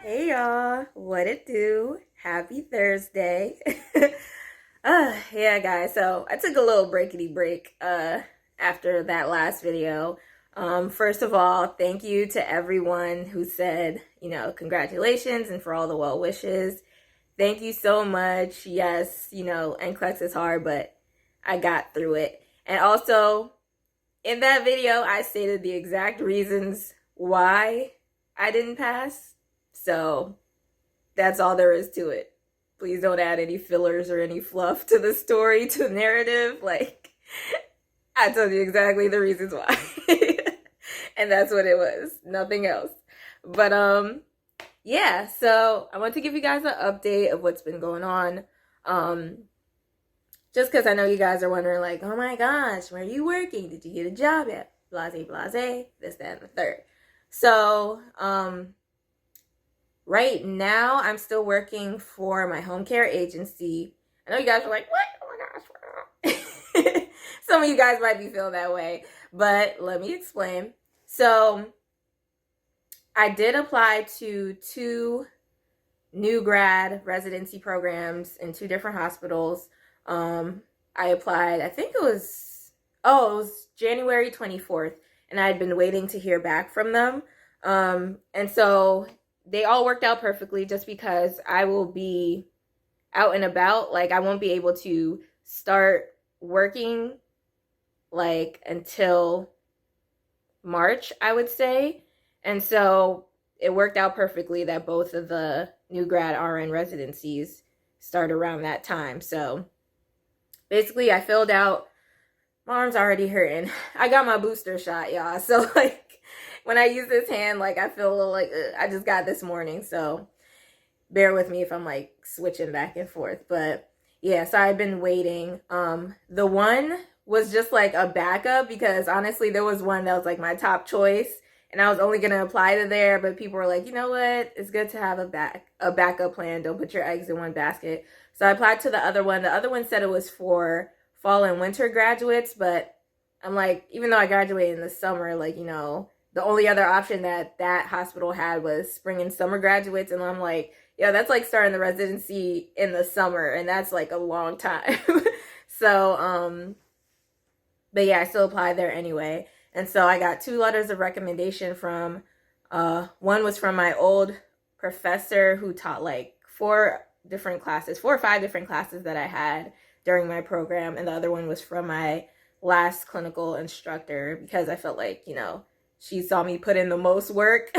Hey y'all, what it do? Happy Thursday. Yeah guys, so I took a little breakity break after that last video. First of all, thank you to everyone who said, congratulations and for all the well wishes. Thank you so much. Yes, NCLEX is hard, but I got through it. And also, in that video, I stated the exact reasons why I didn't pass. So that's all there is to it. Please don't add any fillers or any fluff to the story, to the narrative. Like, I told you exactly the reasons why. And that's what it was. Nothing else. But, yeah, so I want to give you guys an update of what's been going on. Just because I know you guys are wondering, like, oh my gosh, where are you working? Did you get a job yet? Blase, blase, this, that, and the third. So, right now, I'm still working for my home care agency. I know you guys are like, what? Oh my gosh. Some of you guys might be feeling that way, but let me explain. So, I did apply to 2 new grad residency programs in 2 different hospitals. I applied, I think it was January 24th, and I had been waiting to hear back from them. And so they all worked out perfectly just because I will be out and about. Like, I won't be able to start working like until March, I would say. And so it worked out perfectly that both of the new grad RN residencies start around that time. So basically, I filled out, my arm's already hurting. I got my booster shot, y'all. So, like, when I use this hand, like, I feel a little like, I just got this morning. So, bear with me if I'm, like, switching back and forth. But, yeah, so I've been waiting. The one was just, like, a backup because, honestly, there was one that was, like, my top choice. And I was only going to apply to there. But people were like, you know what? It's good to have a backup plan. Don't put your eggs in one basket. So I applied to the other one. The other one said it was for fall and winter graduates, but I'm like, even though I graduated in the summer, like, the only other option that hospital had was spring and summer graduates. And I'm like, yeah, that's like starting the residency in the summer, and that's like a long time. So, but yeah, I still applied there anyway. And so I got 2 letters of recommendation from, one was from my old professor who taught like 4 or 5 different classes that I had during my program. And the other one was from my last clinical instructor because I felt like, she saw me put in the most work.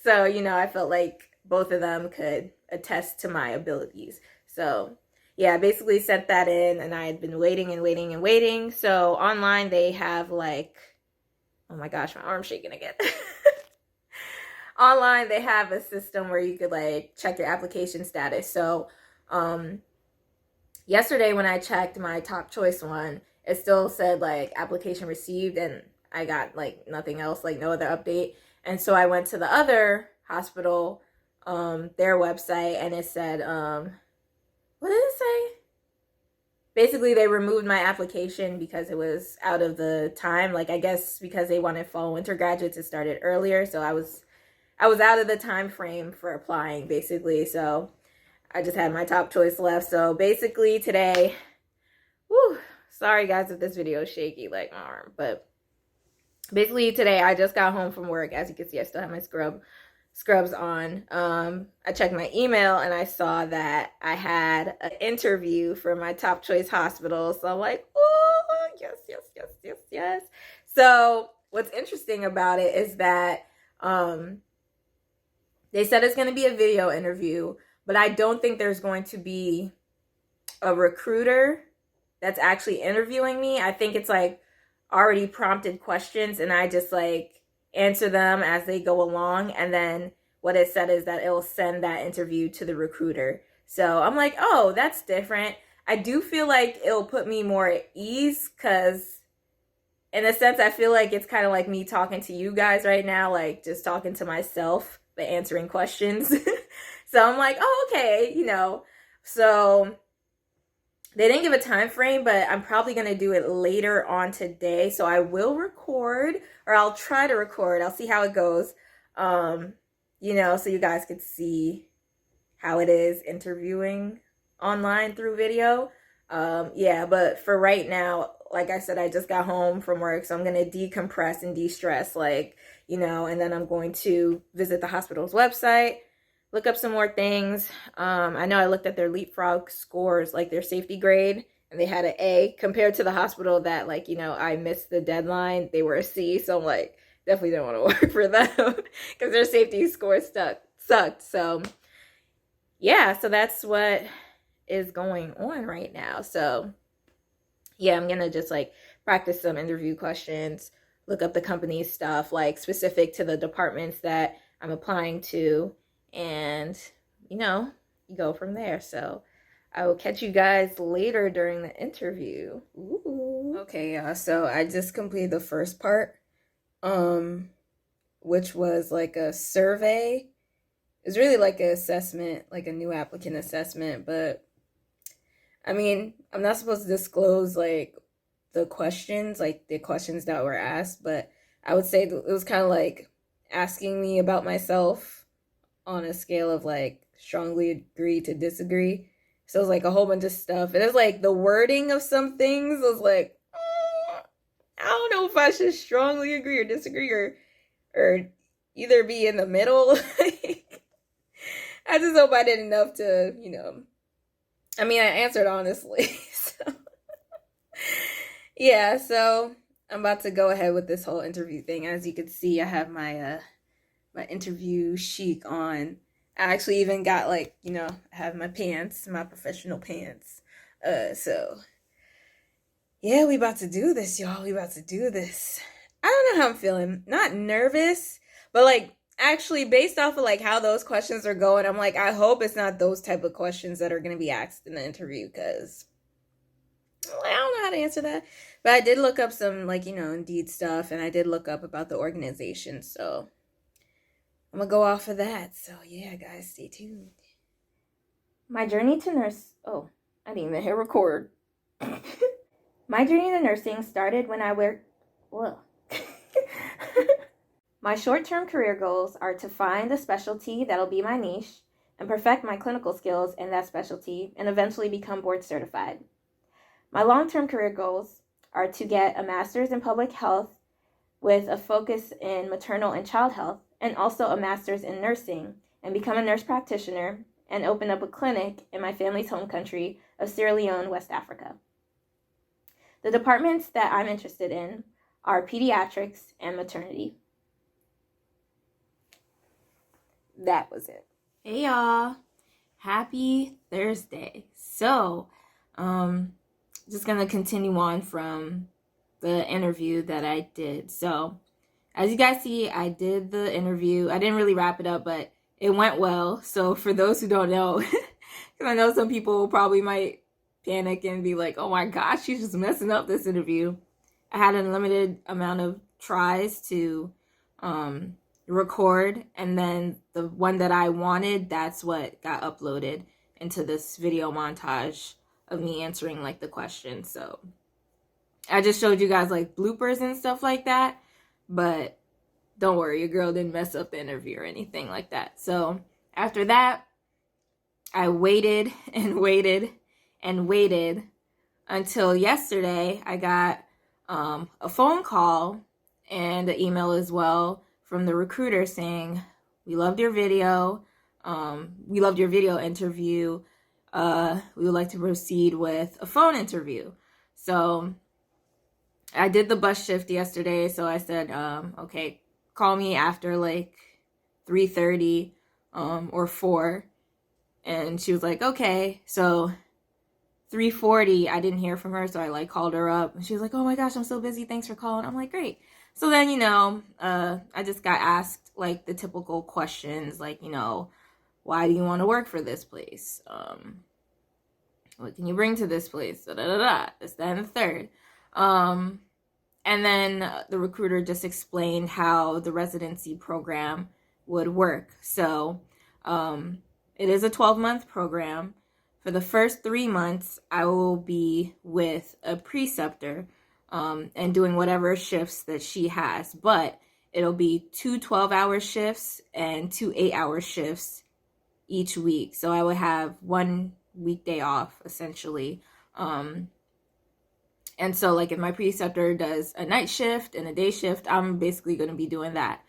So, I felt like both of them could attest to my abilities. So, yeah, I basically sent that in, and I had been waiting and waiting and waiting. So online they have like, oh my gosh, my arm's shaking again. Online they have a system where you could like check your application status. So yesterday when I checked my top choice one, it still said like application received, and I got like nothing else, like no other update. And so I went to the other hospital, their website, and it said, what did it say? Basically, they removed my application because it was out of the time. Like, I guess because they wanted fall winter graduates, it started earlier. So I was out of the time frame for applying, basically. So I just had my top choice left. So basically today, sorry guys if this video is shaky like my arm, but basically today I just got home from work. As you can see, I still have my scrubs on. I checked my email and I saw that I had an interview for my top choice hospital. So I'm like, oh, yes. So what's interesting about it is that they said it's going to be a video interview, but I don't think there's going to be a recruiter that's actually interviewing me. I think it's like already prompted questions, and I just like answer them as they go along. And then what it said is that it'll send that interview to the recruiter. So I'm like, oh, that's different. I do feel like it'll put me more at ease because in a sense, I feel like it's kind of like me talking to you guys right now, like just talking to myself, but answering questions. So I'm like, oh, okay, So They didn't give a time frame, but I'm probably going to do it later on today. So I will record, or I'll try to record. I'll see how it goes. You know, so you guys could see how it is interviewing online through video. Yeah, but for right now, like I said, I just got home from work, so I'm going to decompress and de-stress, like, you know, and then I'm going to visit the hospital's website, look up some more things. I know I looked at their leapfrog scores, like their safety grade, and they had an A compared to the hospital that, like, you know, I missed the deadline. They were a C, so I'm like, definitely don't want to work for them because their safety score sucked. So yeah, so that's what is going on right now. So yeah, I'm gonna just like practice some interview questions, look up the company stuff, like specific to the departments that I'm applying to, and you know, you go from there. So I will catch you guys later during the interview. Ooh. Okay, so I just completed the first part, which was like a survey. It's really like an assessment, like a new applicant assessment, but I mean, I'm not supposed to disclose like the questions that were asked, but I would say it was kind of like asking me about myself on a scale of like strongly agree to disagree. So it was like a whole bunch of stuff. And it's like the wording of some things was like, I don't know if I should strongly agree or disagree or either be in the middle. I just hope I did enough to, you know, I mean, I answered honestly. So yeah, so I'm about to go ahead with this whole interview thing. As you can see, I have my my interview chic on. I actually even got like, you know, I have my pants, my professional pants. So yeah, we about to do this, y'all. We about to do this. I don't know how I'm feeling. Not nervous, but like actually based off of like how those questions are going, I'm like, I hope it's not those type of questions that are going to be asked in the interview, because I don't know how to answer that. But I did look up some, like, you know, Indeed stuff, and I did look up about the organization, so I'm gonna go off of that. So yeah, guys, stay tuned. My journey to nurse, oh, I didn't even hit record. My journey to nursing started when I worked, My short-term career goals are to find a specialty that'll be my niche and perfect my clinical skills in that specialty and eventually become board certified. My long-term career goals are to get a master's in public health with a focus in maternal and child health, and also a master's in nursing, and become a nurse practitioner and open up a clinic in my family's home country of Sierra Leone, West Africa. The departments that I'm interested in are pediatrics and maternity. That was it. Hey y'all, happy Thursday. So, just gonna continue on from the interview that I did. So, as you guys see, I did the interview. I didn't really wrap it up, but it went well. So for those who don't know, because I know some people probably might panic and be like, oh my gosh, she's just messing up this interview. I had an unlimited amount of tries to record, and then the one that I wanted, that's what got uploaded into this video montage of me answering like the questions. So I just showed you guys like bloopers and stuff like that, but don't worry, your girl didn't mess up the interview or anything like that. So after that, I waited and waited and waited until yesterday. I got a phone call and an email as well from the recruiter saying, we loved your video. We loved your video interview. We would like to proceed with a phone interview. So I did the bus shift yesterday. So I said, okay, call me after like 3:30 or 4. And she was like, okay. So 3:40, I didn't hear from her. So I like called her up and she was like, oh my gosh, I'm so busy. Thanks for calling. I'm like, great. So then, you know, I just got asked like the typical questions, like, you know, why do you want to work for this place? What can you bring to this place? Da, da, da, da. This, that, and the third. And then the recruiter just explained how the residency program would work. So it is a 12-month program. For the first 3 months, I will be with a preceptor and doing whatever shifts that she has. But it'll be 2 12-hour shifts and 2 8-hour shifts each week. So I would have 1 weekday off, essentially. And so, like, if my preceptor does a night shift and a day shift, I'm basically going to be doing that.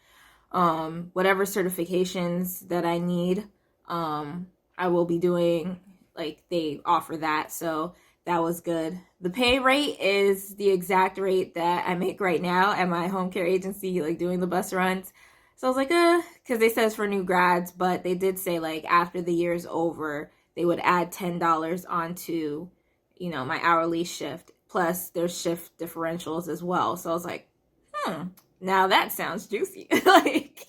Whatever certifications that I need, I will be doing, like, they offer that. So that was good. The pay rate is the exact rate that I make right now at my home care agency, like, doing the bus runs. So I was like, because they said it's for new grads, but they did say, like, after the year's over, they would add $10 onto, my hourly shift. Plus, there's shift differentials as well. So I was like, now that sounds juicy. Like,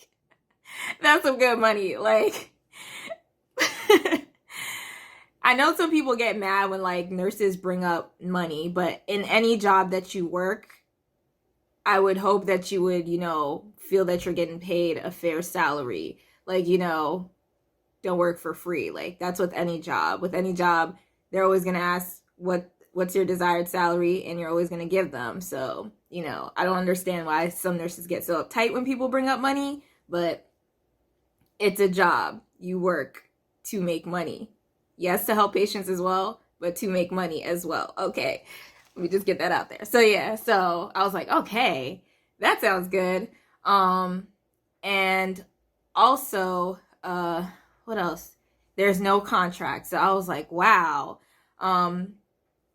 that's some good money. Like, I know some people get mad when, like, nurses bring up money, but in any job that you work, I would hope that you would, feel that you're getting paid a fair salary. Like, don't work for free. Like, that's with any job. With any job, they're always going to ask what's your desired salary, and you're always going to give them. So, I don't understand why some nurses get so uptight when people bring up money, but it's a job. You work to make money. Yes, to help patients as well, but to make money as well. Okay, let me just get that out there. So yeah, so I was like, okay, that sounds good. And also, what else? There's no contract. So I was like, wow.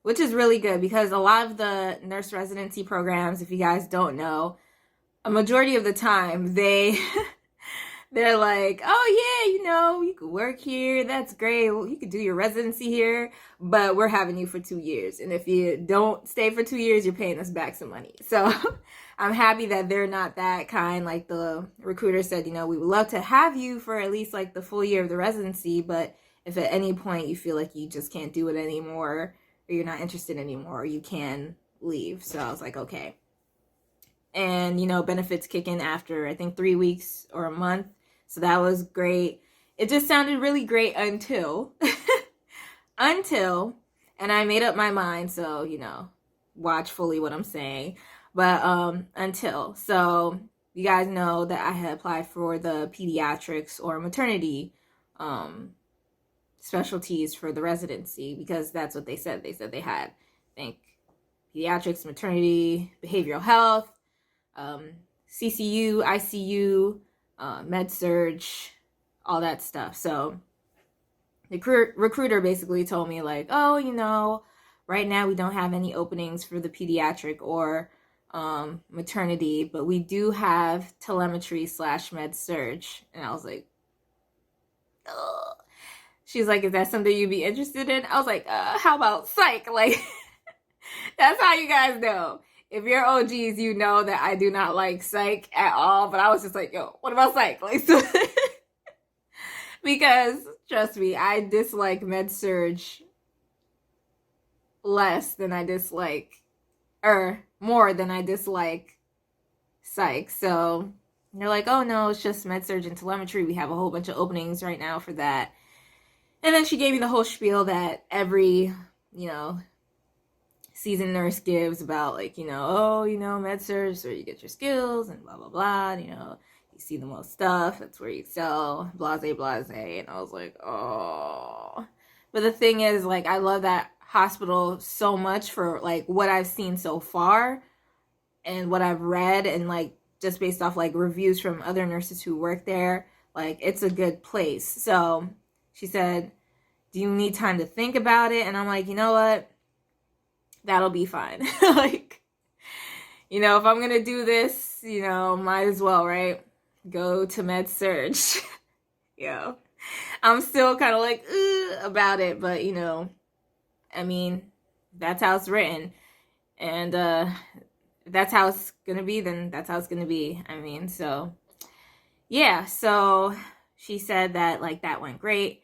Which is really good, because a lot of the nurse residency programs, if you guys don't know, a majority of the time they're like, oh yeah, you could work here, that's great, well, you could do your residency here, but we're having you for 2 years, and if you don't stay for 2 years, you're paying us back some money. So I'm happy that they're not that kind. Like, the recruiter said, we would love to have you for at least, like, the full year of the residency, but if at any point you feel like you just can't do it anymore, or you're not interested anymore, you can leave. So I was like, okay. And, benefits kick in after, I think, 3 weeks or a month. So that was great. It just sounded really great until, and I made up my mind. So, watch fully what I'm saying. But until. So you guys know that I had applied for the pediatrics or maternity specialties for the residency, because that's what they said. They said they had, I think, pediatrics, maternity, behavioral health, CCU, ICU, med-surg, all that stuff. So the recruiter basically told me, like, oh, right now we don't have any openings for the pediatric or maternity, but we do have telemetry / med-surg. And I was like, ugh. She's like, is that something you'd be interested in? I was like, how about psych? Like, that's how you guys know. If you're OGs, you know that I do not like psych at all. But I was just like, yo, what about psych? Like, so because, trust me, I dislike med-surg less than I dislike, or more than I dislike psych. So they're like, oh no, it's just med-surg and telemetry. We have a whole bunch of openings right now for that. And then she gave me the whole spiel that every, seasoned nurse gives about, like, med-surg, so you get your skills and blah, blah, blah. You see the most stuff. That's where you excel, blase, blase. And I was like, oh. But the thing is, like, I love that hospital so much for, like, what I've seen so far and what I've read, and, like, just based off, like, reviews from other nurses who work there. Like, it's a good place. So she said, do you need time to think about it? And I'm like, you know what? That'll be fine. Like, if I'm going to do this, might as well, right? Go to med-surg. I'm still kind of like, about it. But, I mean, that's how it's written. And if that's how it's going to be, then that's how it's going to be. I mean, so, yeah. So she said that, like, that went great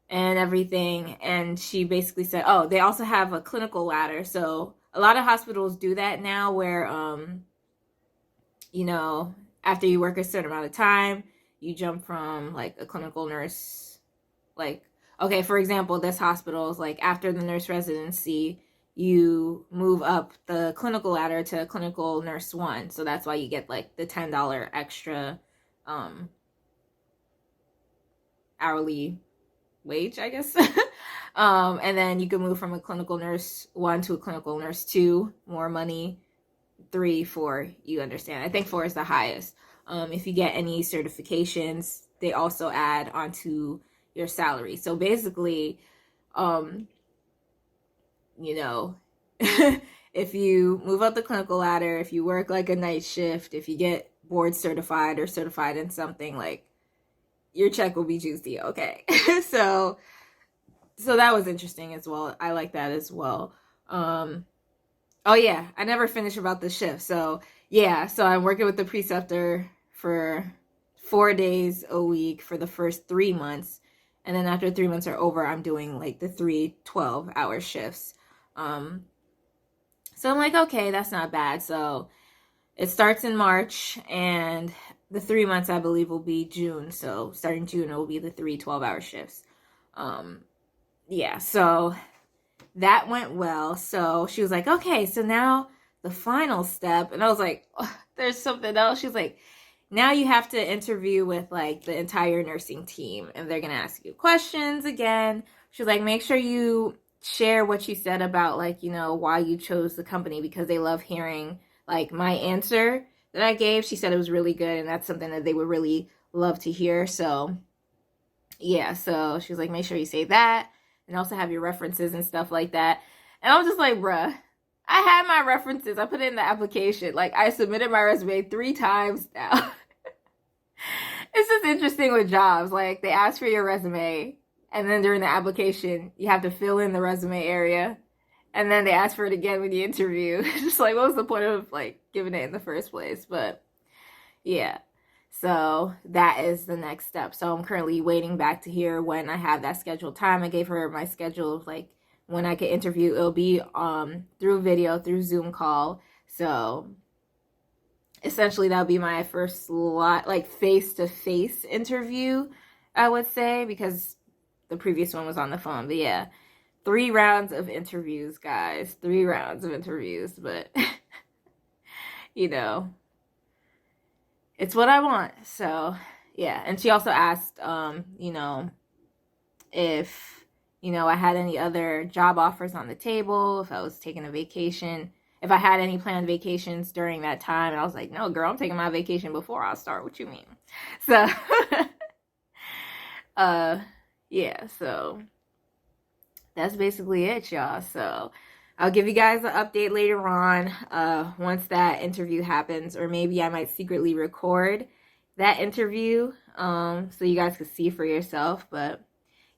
and everything. And she basically said, oh, they also have a clinical ladder. So a lot of hospitals do that now, where, after you work a certain amount of time, you jump from, like, a clinical nurse, like, okay, for example, this hospital is like after the nurse residency, you move up the clinical ladder to clinical nurse 1. So that's why you get like the $10 extra hourly wage, I guess. And then you can move from a clinical nurse 1 to a clinical nurse 2, more money. 3, 4, you understand. I think 4 is the highest. If you get any certifications, they also add onto your salary. So basically, you know, if you move up the clinical ladder, if you work like a night shift, if you get board certified or certified in something, like, your check will be juicy, okay? So that was interesting as well. I like that as well. Oh yeah, I never finished about the shift. So yeah, so I'm working with the preceptor for 4 days a week for the first 3 months. And then after 3 months are over, I'm doing like the 3 12-hour shifts. So I'm like, okay, that's not bad. So it starts in March, and the 3 months I believe will be June. So starting June, it will be the 3 12-hour shifts. Yeah, so that went well. So she was like, okay, so now the final step. And I was like, oh, there's something else. She's like, now you have to interview with like the entire nursing team, and they're going to ask you questions again. She's like, make sure you share what you said about like, you know, why you chose the company, because they love hearing like my answer that I gave. She said it was really good, and that's something that they would really love to hear. So yeah, so she was like, make sure you say that, and also have your references and stuff like that. And I was just like, bruh, I had my references. I put it in the application. Like, I submitted my resume 3 times now. It's just interesting with jobs. Like, they ask for your resume, and then during the application, you have to fill in the resume area. And then they ask for it again when you interview. Just like, what was the point of, like, giving it in the first place? But, yeah. So that is the next step. So I'm currently waiting back to hear when I have that scheduled time. I gave her my schedule of like when I could interview. It'll be through video, through Zoom call. So essentially that'll be my first like face-to-face interview, I would say, because the previous one was on the phone. But yeah, 3 rounds of interviews, guys. 3 rounds of interviews. But you know, it's what I want. So yeah. And she also asked, you know, if, you know, I had any other job offers on the table, if I was taking a vacation, if I had any planned vacations during that time. And I was like, no, girl, I'm taking my vacation before I start. What you mean? So yeah, so that's basically it, y'all. So I'll give you guys an update later on once that interview happens, or maybe I might secretly record that interview so you guys can see for yourself. But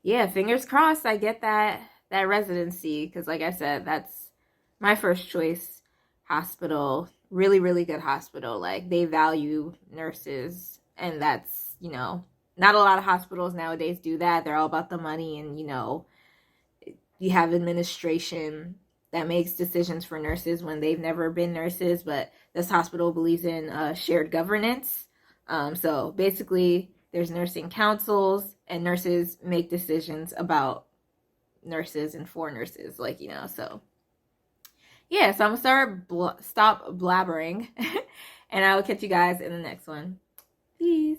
yeah, fingers crossed I get that residency, because like I said, that's my first choice hospital. Really, really good hospital. Like, they value nurses, and that's, you know, not a lot of hospitals nowadays do that. They're all about the money, and, you know, you have administration that makes decisions for nurses when they've never been nurses. But this hospital believes in shared governance. So basically, there's nursing councils, and nurses make decisions about nurses and for nurses, like, you know. So yeah, so I'm gonna stop blabbering, and I will catch you guys in the next one. Peace.